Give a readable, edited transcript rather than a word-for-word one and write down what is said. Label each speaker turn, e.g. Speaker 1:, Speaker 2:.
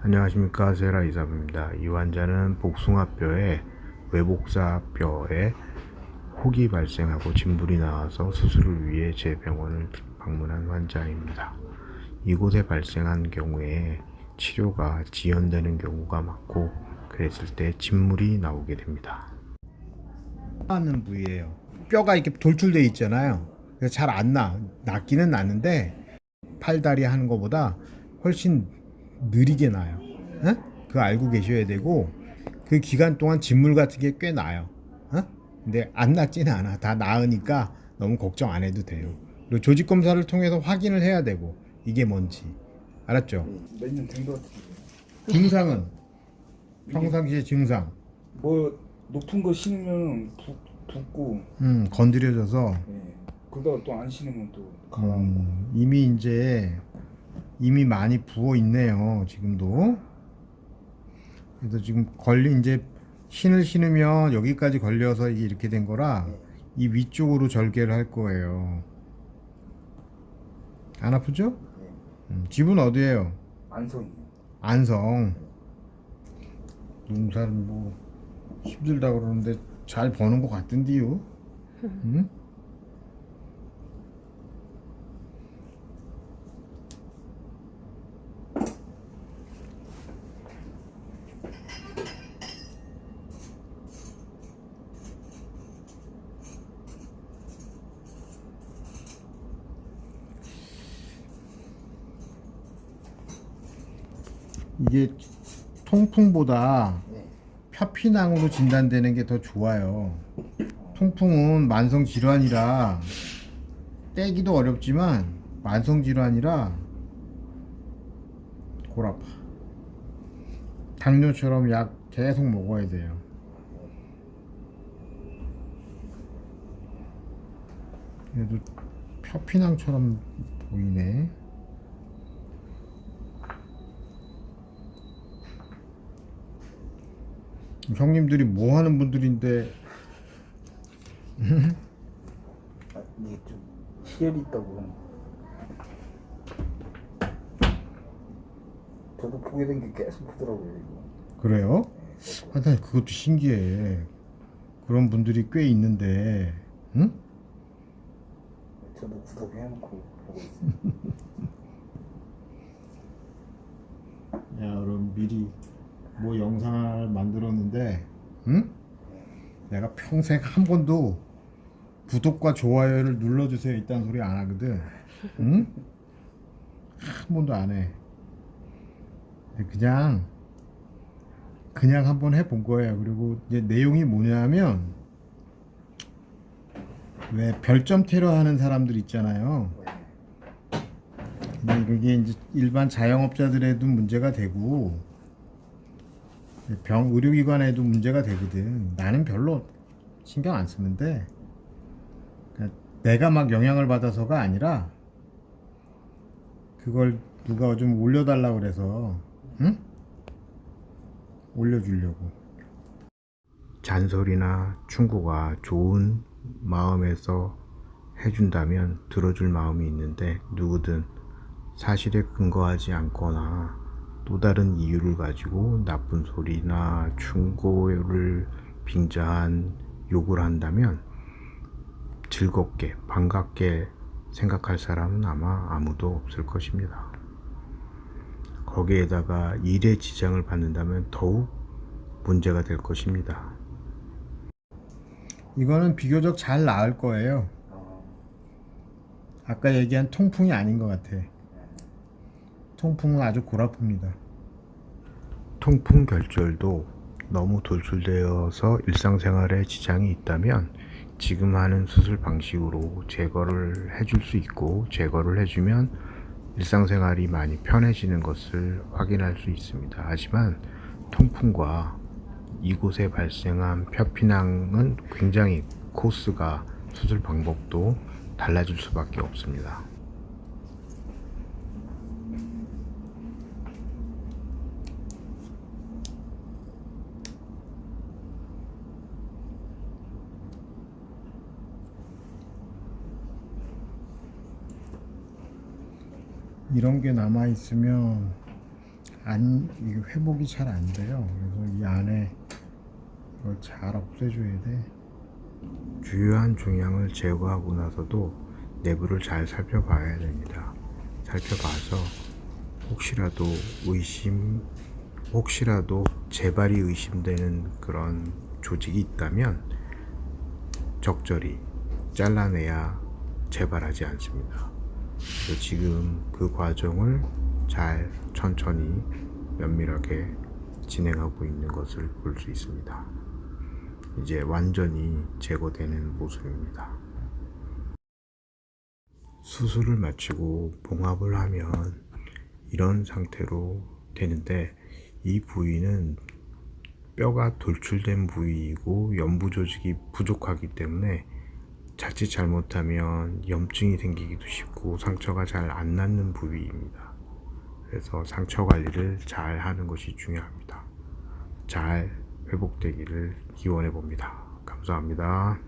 Speaker 1: 안녕하십니까, 세라 이사부입니다. 이 환자는 복숭아뼈에 외복사뼈에 혹이 발생하고 진물이 나와서 수술을 위해 제 병원을 방문한 환자입니다. 이곳에 발생한 경우에 치료가 지연되는 경우가 많고, 그랬을 때 진물이 나오게 됩니다.
Speaker 2: 하는 부위예요. 뼈가 이렇게 돌출돼 있잖아요. 그래서 잘 안 나. 낫기는 나는데 팔다리 하는 것보다 훨씬 느리게 나요. 응? 그거 알고 계셔야 되고 그 기간 동안 진물 같은 게 꽤 나요. 응? 근데 안 낫지는 않아. 다 나으니까 너무 걱정 안 해도 돼요. 그리고 조직 검사를 통해서 확인을 해야 되고 이게 뭔지 알았죠?
Speaker 3: 몇 년 된 것 같은데.
Speaker 2: 증상은 평상시의 증상.
Speaker 3: 뭐 높은 거 신으면 붓고,
Speaker 2: 건드려져서
Speaker 3: 예. 그러다가 또 안 신으면 또 가라앉고.
Speaker 2: 이미 많이 부어 있네요. 지금도. 그래서 지금 이제 신을 신으면 여기까지 걸려서 이게 이렇게 된 거라 이 위쪽으로 절개를 할 거예요. 안 아프죠? 집은 어디예요?
Speaker 3: 안성이요.
Speaker 2: 안성. 농사는 뭐 힘들다 그러는데 잘 버는 것 같던데요. 응? 이게 통풍보다 표피낭으로 진단되는 게 더 좋아요. 통풍은 만성 질환이라 떼기도 어렵지만 만성 질환이라 골 아파. 당뇨처럼 약 계속 먹어야 돼요. 그래도 표피낭처럼 보이네. 형님들이 뭐 하는 분들인데
Speaker 3: 이게 좀 희열이 있다고. 저도 보게 된 게 계속 보더라고요, 이거.
Speaker 2: 그래요? 하여튼 그것도 신기해. 그런 분들이 꽤 있는데, 응?
Speaker 3: 저도 구독해놓고 보고 있어요.
Speaker 2: 야, 그럼 미리 뭐 영상을 만들었는데, 응? 내가 평생 한 번도 구독과 좋아요를 눌러주세요 이딴 소리 안 하거든. 응? 한 번도 안 해. 근데 그냥 한번 해본 거예요. 그리고 이제 내용이 뭐냐면 왜 별점 테러 하는 사람들 있잖아요. 근데 그게 이제 일반 자영업자들에도 문제가 되고 의료기관에도 문제가 되거든. 나는 별로 신경 안 쓰는데 그러니까 내가 막 영향을 받아서가 아니라 그걸 누가 좀 올려달라고 그래서 응? 올려주려고.
Speaker 1: 잔소리나 충고가 좋은 마음에서 해준다면 들어줄 마음이 있는데, 누구든 사실에 근거하지 않거나 또 다른 이유를 가지고 나쁜 소리나 충고를 빙자한 욕을 한다면 즐겁게 반갑게 생각할 사람은 아마 아무도 없을 것입니다. 거기에다가 일에 지장을 받는다면 더욱 문제가 될 것입니다.
Speaker 2: 이거는 비교적 잘 나을 거예요. 아까 얘기한 통풍이 아닌 것 같아. 통풍은 아주 골 아픕니다.
Speaker 1: 통풍 결절도 너무 돌출되어서 일상생활에 지장이 있다면 지금 하는 수술 방식으로 제거를 해줄 수 있고, 제거를 해주면 일상생활이 많이 편해지는 것을 확인할 수 있습니다. 하지만 통풍과 이곳에 발생한 표피낭은 굉장히 코스가, 수술 방법도 달라질 수밖에 없습니다.
Speaker 2: 이런 게 남아 있으면 이게 회복이 잘 안 돼요. 그래서 이 안에 이걸 잘 없애줘야 돼.
Speaker 1: 주요한 종양을 제거하고 나서도 내부를 잘 살펴봐야 됩니다. 살펴봐서 혹시라도 재발이 의심되는 그런 조직이 있다면 적절히 잘라내야 재발하지 않습니다. 그래서 지금 그 과정을 잘 천천히 면밀하게 진행하고 있는 것을 볼 수 있습니다. 이제 완전히 제거되는 모습입니다. 수술을 마치고 봉합을 하면 이런 상태로 되는데, 이 부위는 뼈가 돌출된 부위이고 연부 조직이 부족하기 때문에 자칫 잘못하면 염증이 생기기도 쉽고 상처가 잘 안 낫는 부위입니다. 그래서 상처 관리를 잘 하는 것이 중요합니다. 잘 회복되기를 기원해 봅니다. 감사합니다.